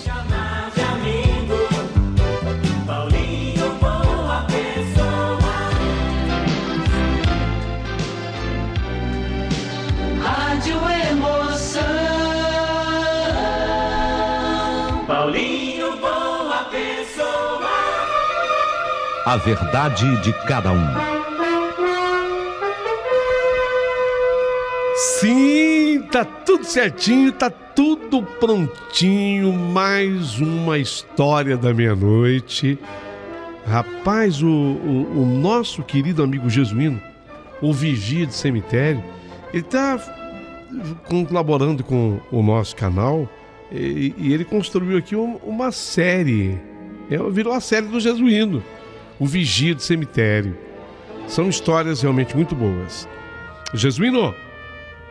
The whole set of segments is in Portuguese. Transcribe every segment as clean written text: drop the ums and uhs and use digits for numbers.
chamar de amigo, Paulinho, boa pessoa. Rádio Emoção, Paulinho, boa pessoa. A verdade de cada um. Sim, tá tudo certinho, tá tudo prontinho. Mais uma história da meia-noite. Rapaz, o nosso querido amigo Jesuíno, o vigia de cemitério, ele tá colaborando com o nosso canal e ele construiu aqui uma série. Virou a série do Jesuíno, o vigia de cemitério. São histórias realmente muito boas. Jesuíno,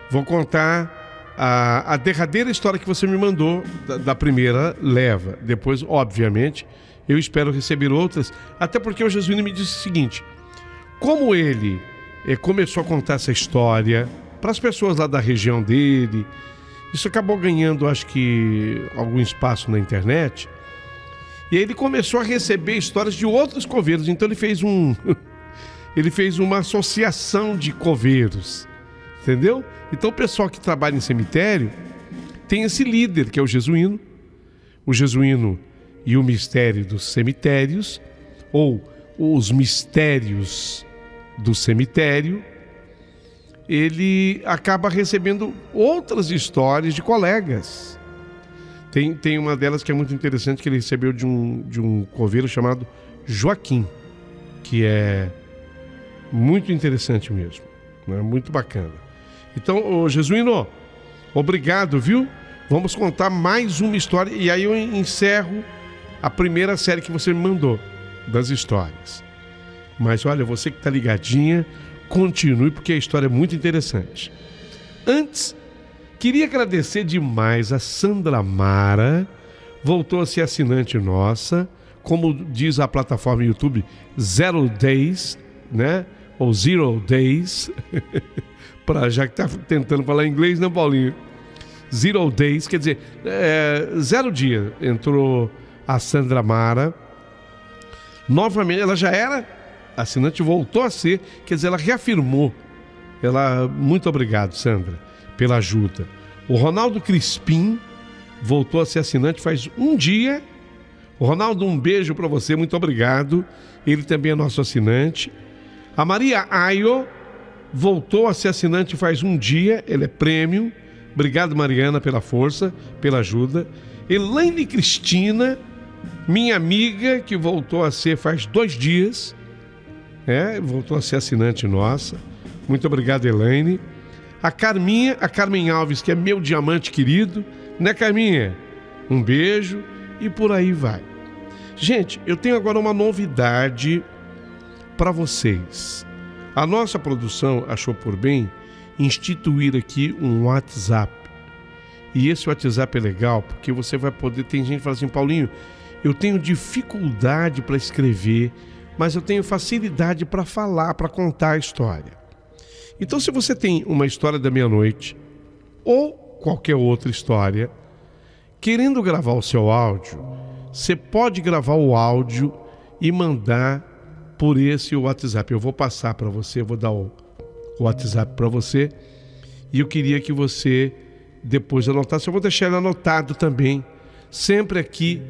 vou contar a derradeira história que você me mandou da primeira leva. Depois, obviamente, eu espero receber outras, até porque o Jesuíno me disse o seguinte: como ele começou a contar essa história para as pessoas lá da região dele, isso acabou ganhando, acho que, algum espaço na internet, e aí ele começou a receber histórias de outros coveiros. Então ele fez uma associação de coveiros, entendeu? Então o pessoal que trabalha em cemitério tem esse líder, que é o Jesuíno e o mistério dos cemitérios, ou os mistérios do cemitério. Ele acaba recebendo outras histórias de colegas. Tem uma delas que é muito interessante, que ele recebeu de um coveiro chamado Joaquim, que é muito interessante mesmo, né? Muito bacana. Então, Jesuíno, obrigado, viu? Vamos contar mais uma história e aí eu encerro a primeira série que você me mandou das histórias. Mas olha, você que está ligadinha, continue, porque a história é muito interessante. Antes, queria agradecer demais a Sandra Mara, voltou a ser assinante nossa, como diz a plataforma YouTube, Zero Days, né? Ou Zero Days, já que tá tentando falar inglês, né, Paulinho? Zero Days, quer dizer, 0 dia. Entrou a Sandra Mara, novamente, ela já era assinante, voltou a ser, quer dizer, ela reafirmou. Muito obrigado, Sandra, pela ajuda. O Ronaldo Crispim voltou a ser assinante faz um dia. O Ronaldo, um beijo para você, muito obrigado. Ele também é nosso assinante. A Maria Ayo voltou a ser assinante faz um dia, ele é prêmio. Obrigado, Mariana, pela força, pela ajuda. Elaine Cristina, minha amiga, que voltou a ser faz 2 dias. Voltou a ser assinante nossa. Muito obrigado, Elaine. A Carmen Alves, que é meu diamante querido, né, Carminha? Um beijo e por aí vai. Gente, eu tenho agora uma novidade para vocês. A nossa produção achou por bem instituir aqui um WhatsApp. E esse WhatsApp é legal porque você vai poder... Tem gente que fala assim: Paulinho, eu tenho dificuldade para escrever, mas eu tenho facilidade para falar, para contar a história. Então, se você tem uma história da meia-noite ou qualquer outra história, querendo gravar o seu áudio, você pode gravar o áudio e mandar por esse WhatsApp. Eu vou passar para você, eu vou dar o WhatsApp para você, e eu queria que você depois anotasse. Eu vou deixar ele anotado também, sempre aqui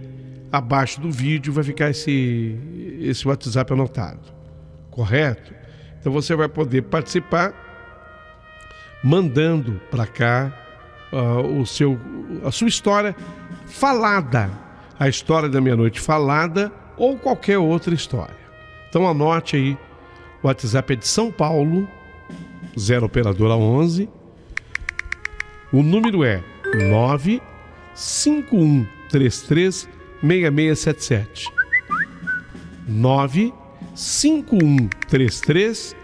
abaixo do vídeo vai ficar esse WhatsApp anotado, correto? Então você vai poder participar mandando para cá a sua história falada, a história da meia-noite falada ou qualquer outra história. Então anote aí, o WhatsApp é de São Paulo, 0 operadora 11, o número é 95133 6677. 95133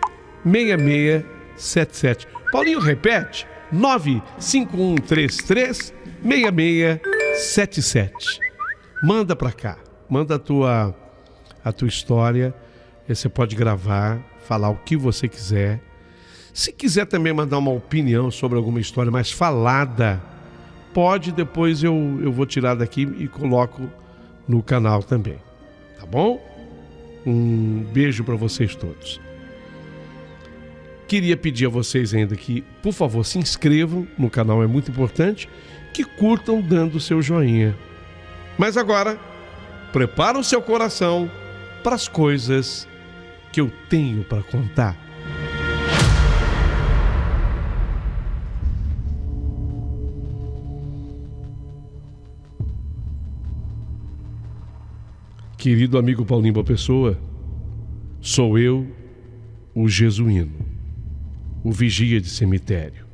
6677. Paulinho, repete: 95133 6677. Manda pra cá, manda a tua história. Você pode gravar, falar o que você quiser. Se quiser também mandar uma opinião sobre alguma história mais falada, pode, depois eu vou tirar daqui e coloco no canal também. Tá bom? Um beijo para vocês todos. Queria pedir a vocês ainda que, por favor, se inscrevam no canal, é muito importante, que curtam dando o seu joinha. Mas agora, prepara o seu coração para as coisas que eu tenho para contar. Querido amigo Paulinho Boa Pessoa, sou eu, o jesuíno, o vigia de cemitério.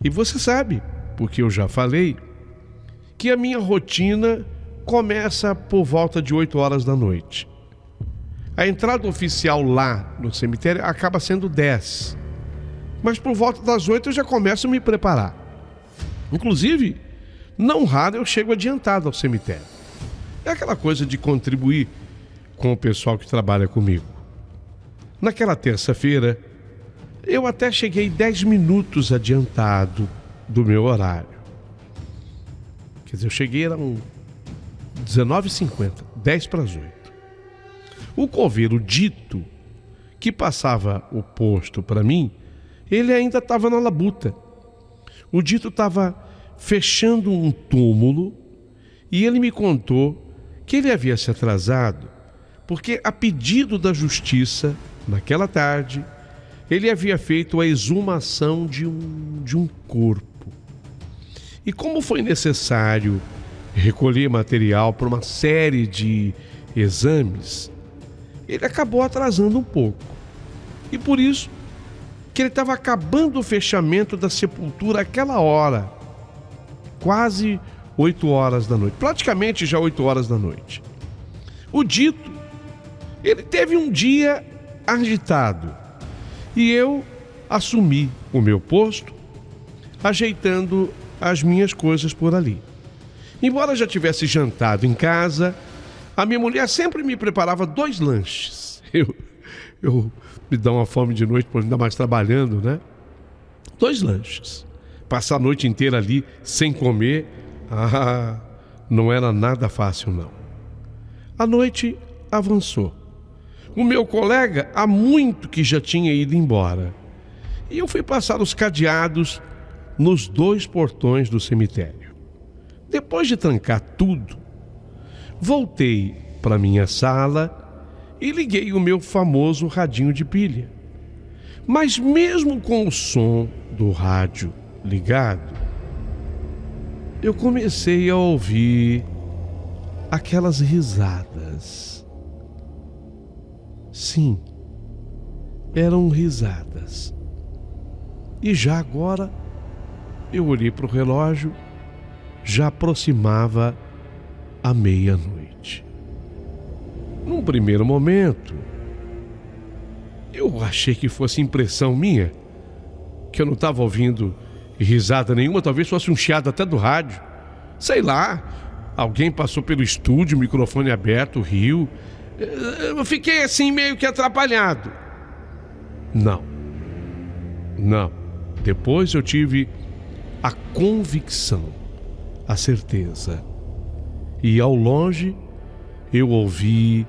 E você sabe, porque eu já falei, que a minha rotina começa por volta de 8 horas da noite. A entrada oficial lá no cemitério acaba sendo 10. Mas por volta das 8 eu já começo a me preparar. Inclusive, não raro eu chego adiantado ao cemitério. É aquela coisa de contribuir com o pessoal que trabalha comigo. Naquela terça-feira, eu até cheguei 10 minutos adiantado do meu horário. Quer dizer, eu cheguei, eram 19h50, 10 para as 8. O coveiro dito, que passava o posto para mim, ele ainda estava na labuta. O dito estava fechando um túmulo e ele me contou que ele havia se atrasado porque, a pedido da justiça, naquela tarde, ele havia feito a exumação de um corpo. E como foi necessário recolher material para uma série de exames, ele acabou atrasando um pouco. E por isso que ele estava acabando o fechamento da sepultura àquela hora, quase 8 horas da noite, praticamente já 8 horas da noite. O dito, ele teve um dia agitado e eu assumi o meu posto, ajeitando as minhas coisas por ali. Embora já tivesse jantado em casa, a minha mulher sempre me preparava 2 lanches. Eu me dá uma fome de noite por ainda mais trabalhando, né? 2 lanches. Passar a noite inteira ali sem comer, não era nada fácil, não. A noite avançou. O meu colega há muito que já tinha ido embora. E eu fui passar os cadeados nos 2 portões do cemitério. Depois de trancar tudo, voltei para minha sala e liguei o meu famoso radinho de pilha. Mas mesmo com o som do rádio ligado, eu comecei a ouvir aquelas risadas. Sim, eram risadas. E já agora, eu olhei para o relógio, já aproximava a meia-noite. Num primeiro momento, eu achei que fosse impressão minha, que eu não estava ouvindo risada nenhuma, talvez fosse um chiado até do rádio. Sei lá, alguém passou pelo estúdio, microfone aberto, riu. Eu fiquei assim meio que atrapalhado. Não. Depois eu tive a convicção, a certeza. E ao longe eu ouvi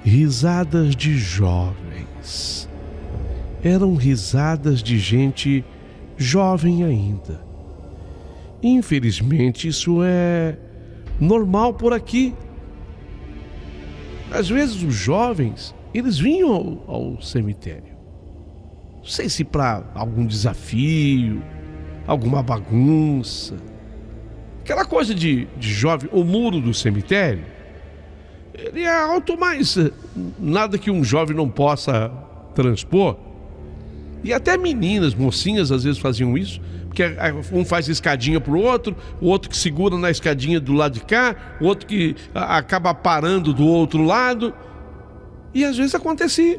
risadas de jovens. Eram risadas de gente jovem ainda. Infelizmente isso é normal por aqui. Às vezes os jovens, eles vinham ao cemitério. Não sei se para algum desafio, alguma bagunça. Aquela coisa de jovem, o muro do cemitério, ele é alto, mas nada que um jovem não possa transpor. E até meninas, mocinhas às vezes faziam isso, porque um faz escadinha pro outro, o outro que segura na escadinha do lado de cá, o outro que acaba parando do outro lado. E às vezes acontecia.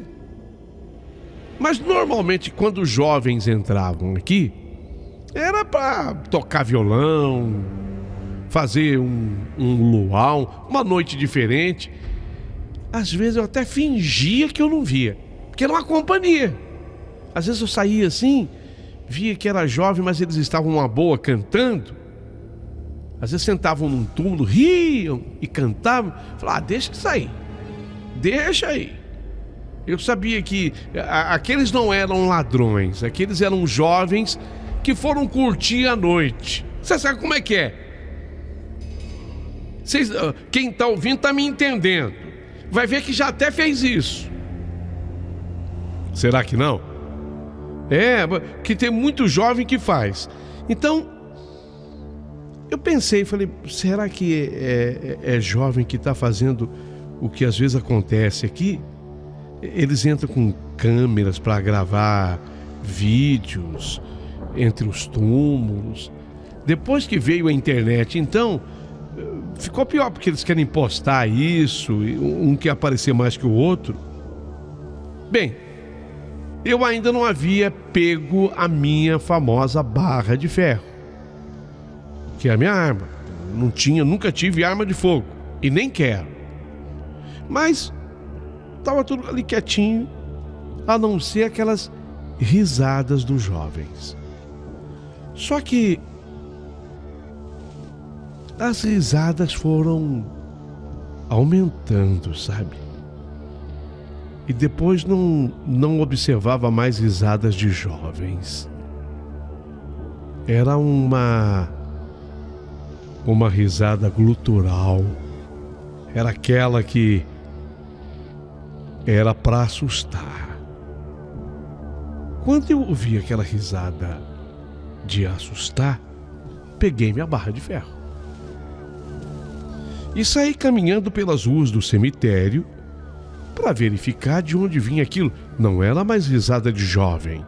Mas normalmente quando os jovens entravam aqui, era para tocar violão, fazer um luau, uma noite diferente. Às vezes eu até fingia que eu não via, porque era uma companhia. Às vezes eu saía assim, via que era jovem, mas eles estavam uma boa cantando. Às vezes sentavam num túmulo, riam e cantavam. Falava, deixa isso aí, deixa aí. Eu sabia que aqueles não eram ladrões, aqueles eram jovens que foram curtir a noite. Você sabe como é que é? Quem está ouvindo está me entendendo. Vai ver que já até fez isso. Será que não? Que tem muito jovem que faz. Então, eu pensei, falei, será que é jovem que está fazendo o que às vezes acontece aqui? Eles entram com câmeras para gravar vídeos entre os túmulos. Depois que veio a internet, então, ficou pior, porque eles querem postar isso, um quer aparecer mais que o outro. Bem, eu ainda não havia pego a minha famosa barra de ferro, que é a minha arma. Nunca tive arma de fogo, e nem quero. Mas estava tudo ali quietinho, a não ser aquelas risadas dos jovens. Só que as risadas foram aumentando, sabe? E depois não observava mais risadas de jovens. Era uma risada glutural. Era aquela que era para assustar. Quando eu ouvi aquela risada de assustar, peguei minha barra de ferro e saí caminhando pelas ruas do cemitério para verificar de onde vinha aquilo. Não era mais risada de jovem.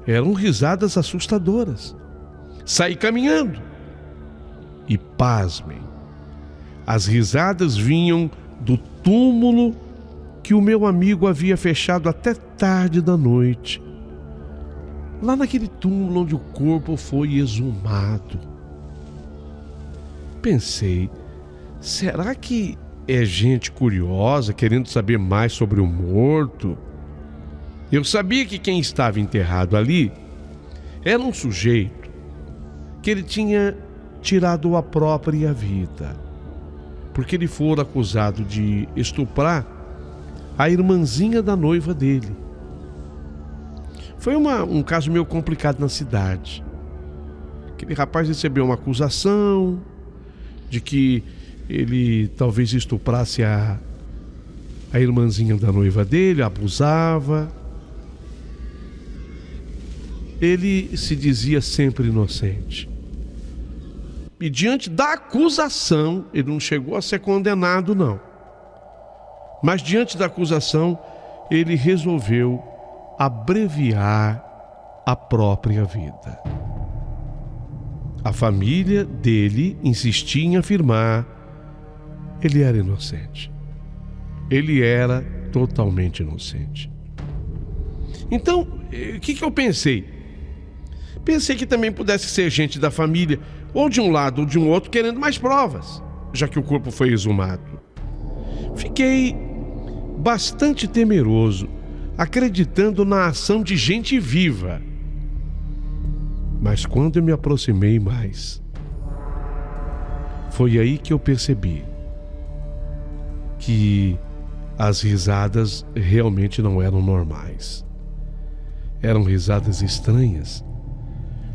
Eram risadas assustadoras. Saí caminhando e, pasmem, as risadas vinham do túmulo que o meu amigo havia fechado até tarde da noite. Lá naquele túmulo onde o corpo foi exumado. Pensei, será que é gente curiosa querendo saber mais sobre o morto? Eu sabia que quem estava enterrado ali era um sujeito que ele tinha tirado a própria vida, porque ele fora acusado de estuprar a irmãzinha da noiva dele. Foi um caso meio complicado na cidade. Aquele rapaz recebeu uma acusação de que ele talvez estuprasse a irmãzinha da noiva dele, abusava. Ele se dizia sempre inocente. E diante da acusação, ele não chegou a ser condenado, não. Mas diante da acusação, ele resolveu abreviar a própria vida. A família dele insistia em afirmar: ele era inocente. Ele era totalmente inocente. Então, o que eu pensei? Pensei que também pudesse ser gente da família, ou de um lado ou de um outro, querendo mais provas, já que o corpo foi exumado. Fiquei bastante temeroso, acreditando na ação de gente viva. Mas quando eu me aproximei mais, foi aí que eu percebi que as risadas realmente não eram normais. Eram risadas estranhas,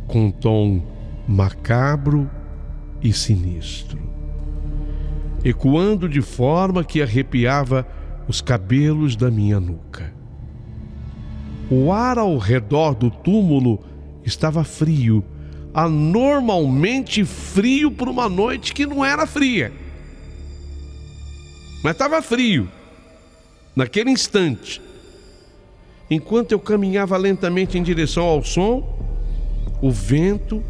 com um tom macabro e sinistro, ecoando de forma que arrepiava os cabelos da minha nuca. O ar ao redor do túmulo estava frio, anormalmente frio por uma noite que não era fria. Mas estava frio, naquele instante. Enquanto eu caminhava lentamente em direção ao som, o vento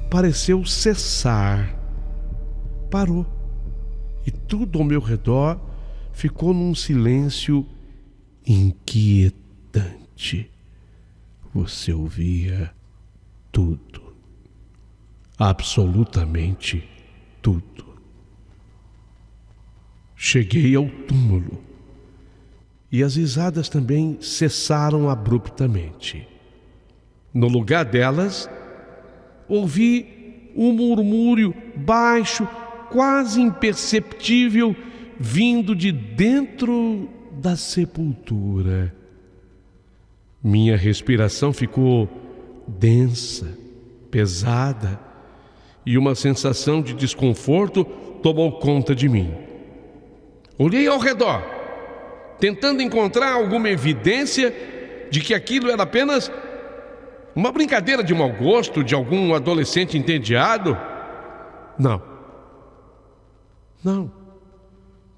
pareceu cessar. Parou. E tudo ao meu redor ficou num silêncio inquietante. Você ouvia tudo. Absolutamente tudo. Cheguei ao túmulo e as risadas também cessaram abruptamente. No lugar delas, ouvi um murmúrio baixo, quase imperceptível, vindo de dentro da sepultura. Minha respiração ficou densa, pesada, e uma sensação de desconforto tomou conta de mim. Olhei ao redor, tentando encontrar alguma evidência de que aquilo era apenas uma brincadeira de mau gosto de algum adolescente entediado.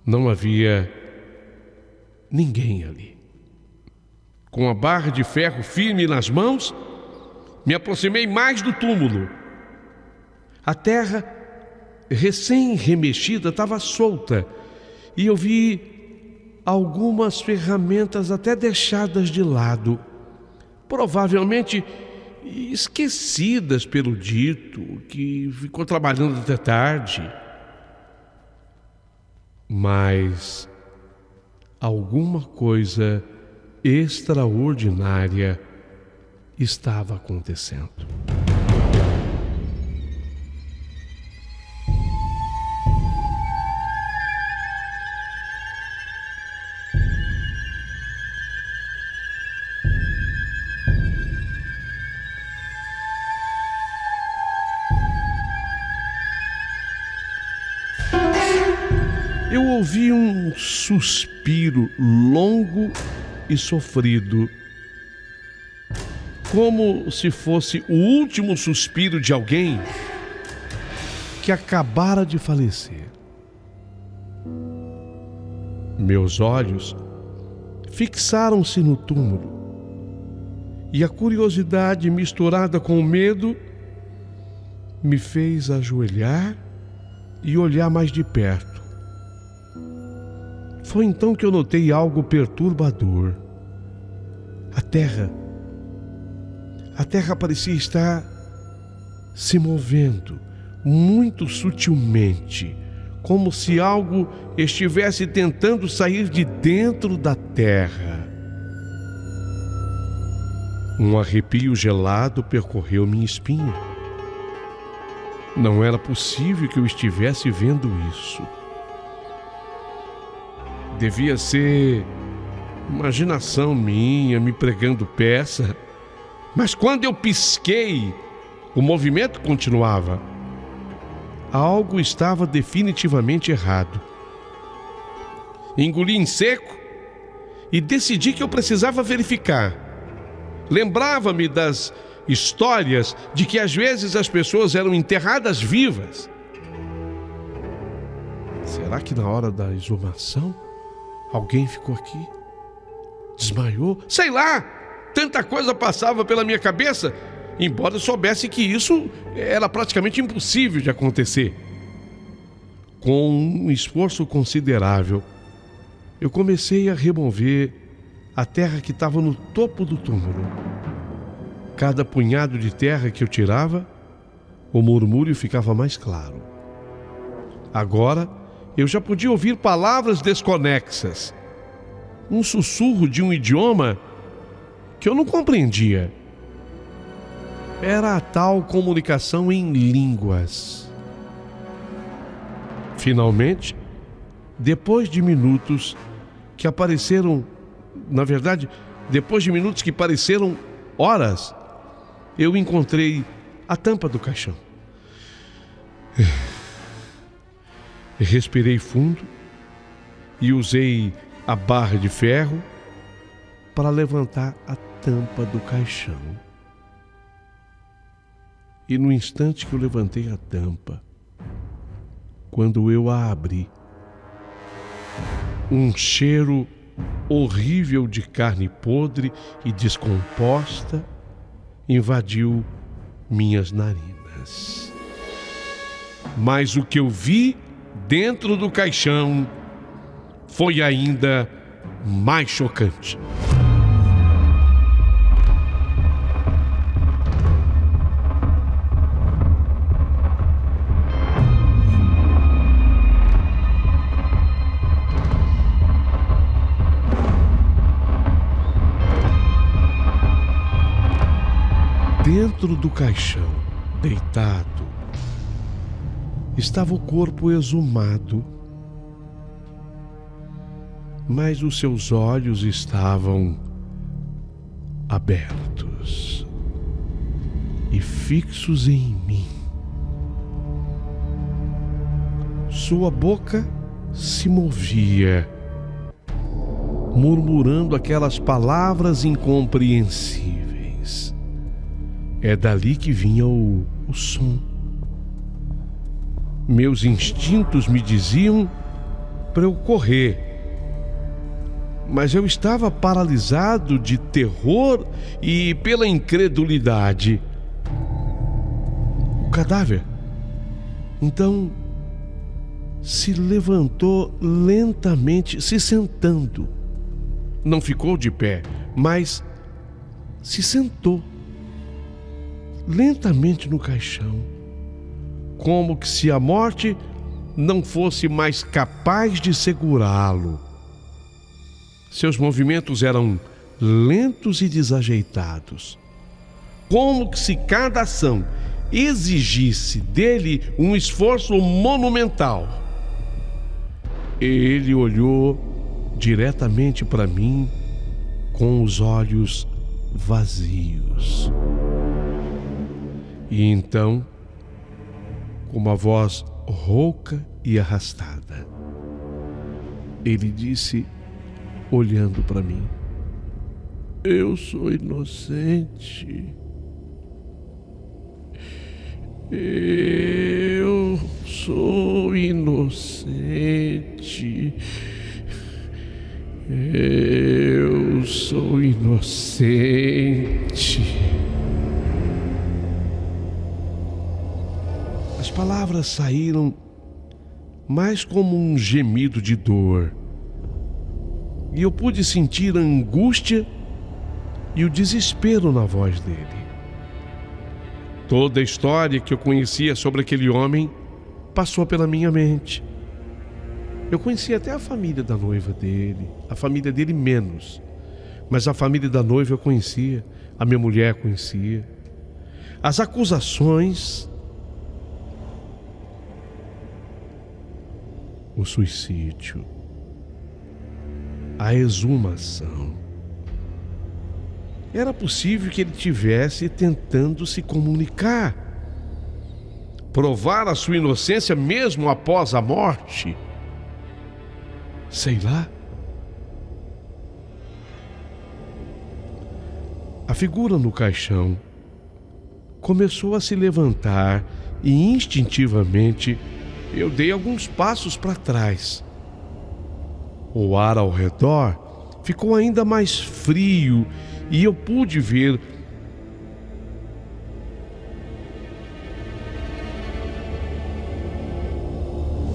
Não havia ninguém ali. Com a barra de ferro firme nas mãos, me aproximei mais do túmulo. A terra, recém-remexida, estava solta e eu vi algumas ferramentas até deixadas de lado, provavelmente esquecidas pelo dito, que ficou trabalhando até tarde. Mas alguma coisa extraordinária estava acontecendo. Eu ouvi um suspiro longo e sofrido, como se fosse o último suspiro de alguém que acabara de falecer. Meus olhos fixaram-se no túmulo e a curiosidade misturada com o medo me fez ajoelhar e olhar mais de perto. Foi então que eu notei algo perturbador. A terra parecia estar se movendo muito sutilmente, como se algo estivesse tentando sair de dentro da terra. Um arrepio gelado percorreu minha espinha. Não era possível que eu estivesse vendo isso. Devia ser imaginação minha me pregando peça, mas quando eu pisquei, o movimento continuava. Algo estava definitivamente errado. Engoli em seco e decidi que eu precisava verificar. Lembrava-me das histórias de que às vezes as pessoas eram enterradas vivas. Será que na hora da exumação alguém ficou aqui? Desmaiou? Sei lá! Tanta coisa passava pela minha cabeça, embora eu soubesse que isso era praticamente impossível de acontecer. Com um esforço considerável, eu comecei a remover a terra que estava no topo do túmulo. Cada punhado de terra que eu tirava, o murmúrio ficava mais claro. Agora, eu já podia ouvir palavras desconexas, um sussurro de um idioma que eu não compreendia. Era a tal comunicação em línguas. Finalmente, depois de minutos que apareceram, na verdade, depois de minutos que pareceram horas, eu encontrei a tampa do caixão. Respirei fundo e usei a barra de ferro para levantar a tampa do caixão. E no instante que eu levantei a tampa, quando eu a abri, um cheiro horrível de carne podre e descomposta invadiu minhas narinas. Mas o que eu vi dentro do caixão foi ainda mais chocante. Dentro do caixão, deitado, estava o corpo exumado, mas os seus olhos estavam abertos e fixos em mim. Sua boca se movia, murmurando aquelas palavras incompreensíveis. É dali que vinha o som. Meus instintos me diziam para eu correr, mas eu estava paralisado de terror e pela incredulidade. O cadáver, então, se levantou lentamente, se sentando. Não ficou de pé, mas se sentou lentamente no caixão, como que se a morte não fosse mais capaz de segurá-lo. Seus movimentos eram lentos e desajeitados, como que se cada ação exigisse dele um esforço monumental. Ele olhou diretamente para mim com os olhos vazios. E então, com uma voz rouca e arrastada, ele disse, olhando para mim: eu sou inocente. Eu sou inocente. Eu sou inocente. As palavras saíram mais como um gemido de dor, e eu pude sentir a angústia e o desespero na voz dele. Toda a história que eu conhecia sobre aquele homem passou pela minha mente. Eu conhecia até a família da noiva dele, a família dele menos, mas a família da noiva eu conhecia, a minha mulher conhecia. As acusações, o suicídio, a exumação. Era possível que ele tivesse tentando se comunicar, provar a sua inocência mesmo após a morte. Sei lá. A figura no caixão começou a se levantar e instintivamente eu dei alguns passos para trás. O ar ao redor ficou ainda mais frio e eu pude ver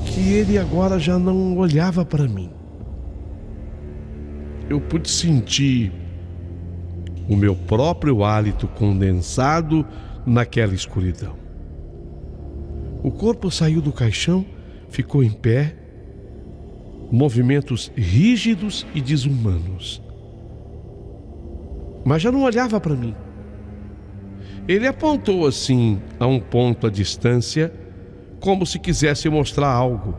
que ele agora já não olhava para mim. Eu pude sentir o meu próprio hálito condensado naquela escuridão. O corpo saiu do caixão, ficou em pé, movimentos rígidos e desumanos. Mas já não olhava para mim. Ele apontou assim a um ponto à distância, como se quisesse mostrar algo.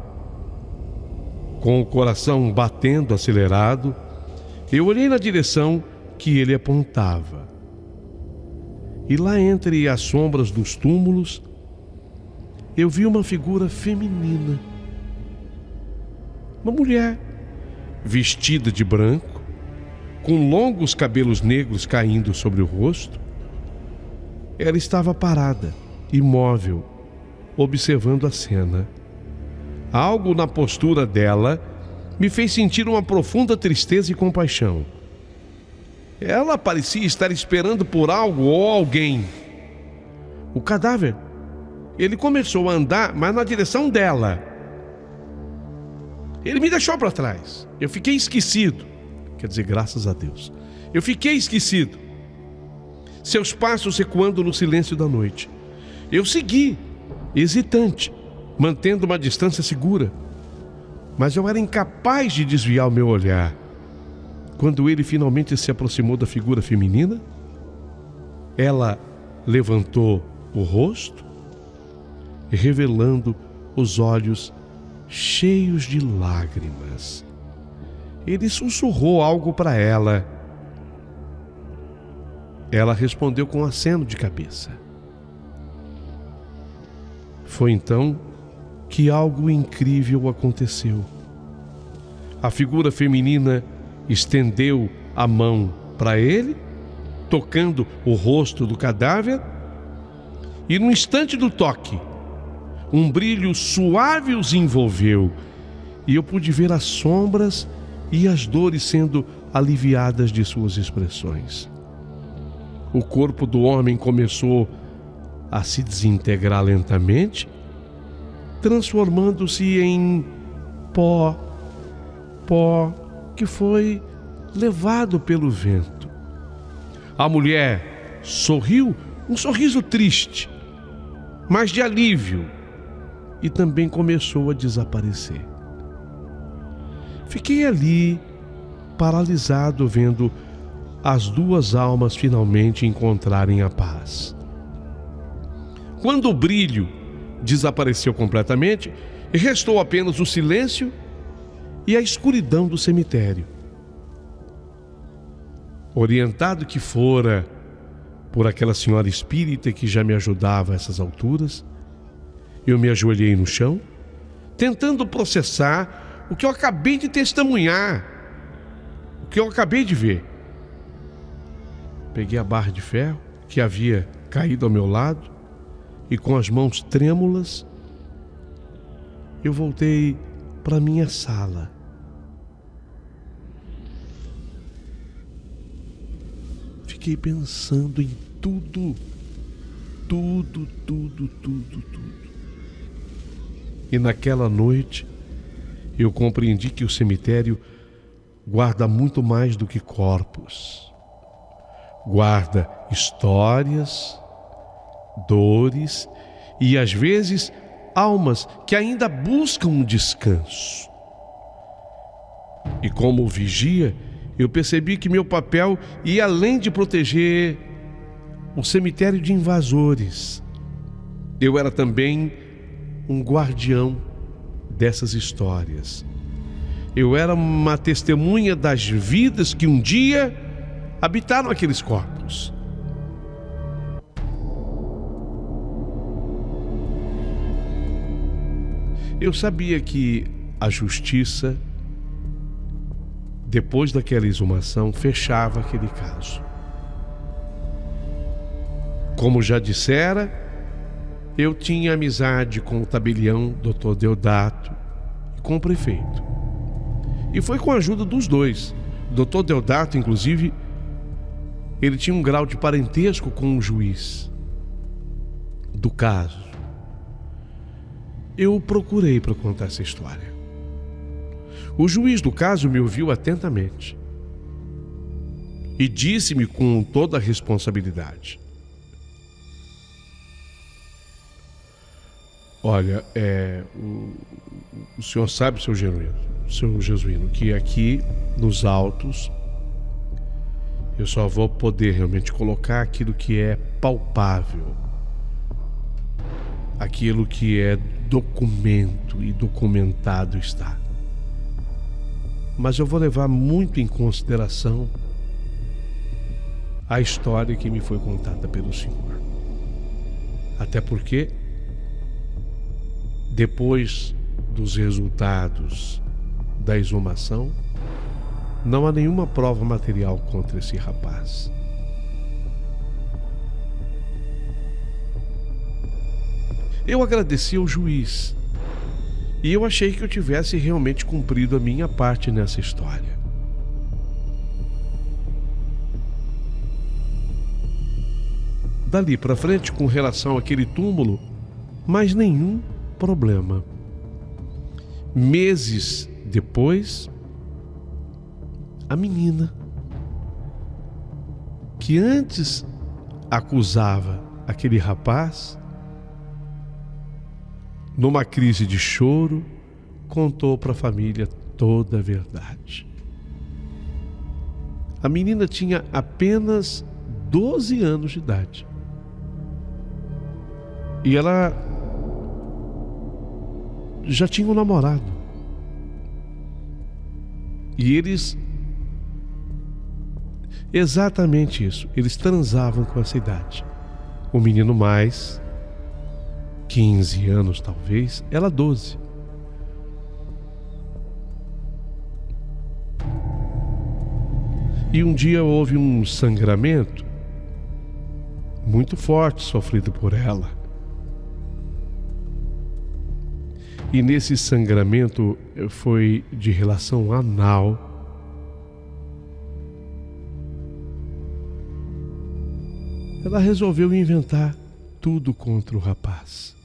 Com o coração batendo acelerado, eu olhei na direção que ele apontava. E lá entre as sombras dos túmulos, eu vi uma figura feminina. Uma mulher, vestida de branco, com longos cabelos negros caindo sobre o rosto. Ela estava parada, imóvel, observando a cena. Algo na postura dela me fez sentir uma profunda tristeza e compaixão. Ela parecia estar esperando por algo ou alguém. O cadáver, ele começou a andar, mas na direção dela. Ele me deixou para trás. Eu fiquei esquecido. Quer dizer, graças a Deus. Eu fiquei esquecido. Seus passos ecoando no silêncio da noite. Eu segui, hesitante, mantendo uma distância segura. Mas eu era incapaz de desviar o meu olhar. Quando ele finalmente se aproximou da figura feminina, ela levantou o rosto, revelando os olhos cheios de lágrimas. Ele sussurrou algo para ela. Ela respondeu com um aceno de cabeça. Foi então que algo incrível aconteceu. A figura feminina estendeu a mão para ele, tocando o rosto do cadáver, e no instante do toque, um brilho suave os envolveu, e eu pude ver as sombras e as dores sendo aliviadas de suas expressões. O corpo do homem começou a se desintegrar lentamente, transformando-se em pó que foi levado pelo vento. A mulher sorriu, um sorriso triste, mas de alívio, e também começou a desaparecer. Fiquei ali, paralisado, vendo as duas almas finalmente encontrarem a paz. Quando o brilho desapareceu completamente, restou apenas o silêncio e a escuridão do cemitério. Orientado que fora por aquela senhora espírita que já me ajudava a essas alturas, eu me ajoelhei no chão, tentando processar o que eu acabei de testemunhar, o que eu acabei de ver. Peguei a barra de ferro que havia caído ao meu lado e, com as mãos trêmulas, eu voltei para minha sala. Fiquei pensando em tudo. E naquela noite, eu compreendi que o cemitério guarda muito mais do que corpos. Guarda histórias, dores e, às vezes, almas que ainda buscam um descanso. E como vigia, eu percebi que meu papel ia além de proteger o cemitério de invasores. Eu era também um guardião dessas histórias. Eu era uma testemunha das vidas que um dia habitaram aqueles corpos. Eu sabia que a justiça, depois daquela exumação, fechava aquele caso. Como já dissera, eu tinha amizade com o tabelião Dr. Deodato e com o prefeito. E foi com a ajuda dos dois. O Dr. Deodato, inclusive, ele tinha um grau de parentesco com o juiz do caso. Eu o procurei para contar essa história. O juiz do caso me ouviu atentamente e disse-me com toda a responsabilidade: olha, o senhor sabe, seu Jesuíno, que aqui nos autos eu só vou poder realmente colocar aquilo que é palpável, aquilo que é documento e documentado está. Mas eu vou levar muito em consideração a história que me foi contada pelo senhor. Até porque, depois dos resultados da exumação, não há nenhuma prova material contra esse rapaz. Eu agradeci ao juiz e eu achei que eu tivesse realmente cumprido a minha parte nessa história. Dali para frente, com relação àquele túmulo, mais nenhum problema. Meses depois, a menina, que antes acusava aquele rapaz, numa crise de choro, contou para a família toda a verdade. A menina tinha apenas 12 anos de idade. E ela já tinha um namorado. E eles... Exatamente isso. Eles transavam com essa idade. O menino mais 15 anos talvez, ela 12. E um dia houve um sangramento muito forte sofrido por ela. E nesse sangramento foi de relação anal. Ela resolveu inventar tudo contra o rapaz.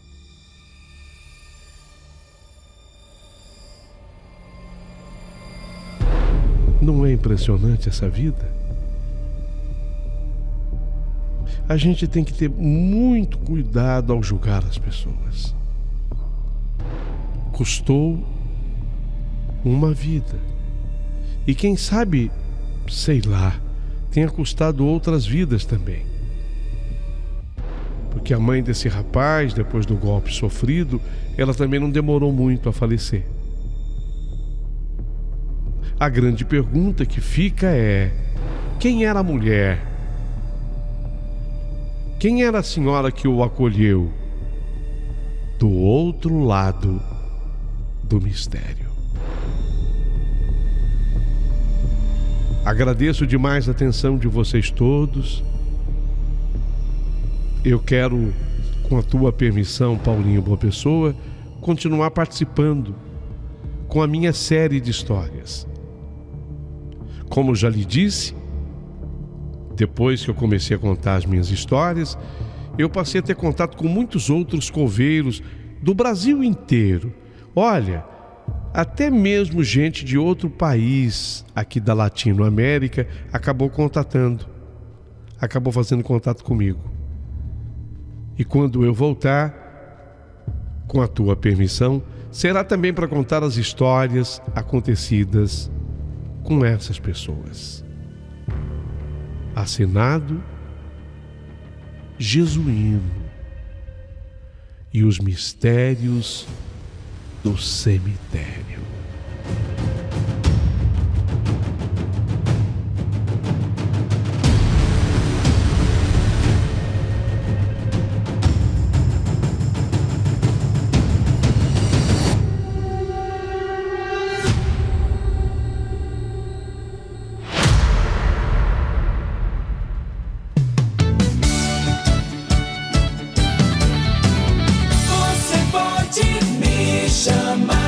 Não é impressionante essa vida? A gente tem que ter muito cuidado ao julgar as pessoas. Custou uma vida. E quem sabe, sei lá, tenha custado outras vidas também. Porque a mãe desse rapaz, depois do golpe sofrido, ela também não demorou muito a falecer. A grande pergunta que fica é: quem era a mulher? Quem era a senhora que o acolheu do outro lado do mistério? Agradeço demais a atenção de vocês todos. Eu quero, com a tua permissão, Paulinho Boa Pessoa, continuar participando com a minha série de histórias. Como já lhe disse, depois que eu comecei a contar as minhas histórias, eu passei a ter contato com muitos outros coveiros do Brasil inteiro. Olha, até mesmo gente de outro país aqui da Latinoamérica acabou contatando, acabou fazendo contato comigo. E quando eu voltar, com a tua permissão, será também para contar as histórias acontecidas com essas pessoas. Assinado Jesuíno e os mistérios do cemitério. Você pode me chamar.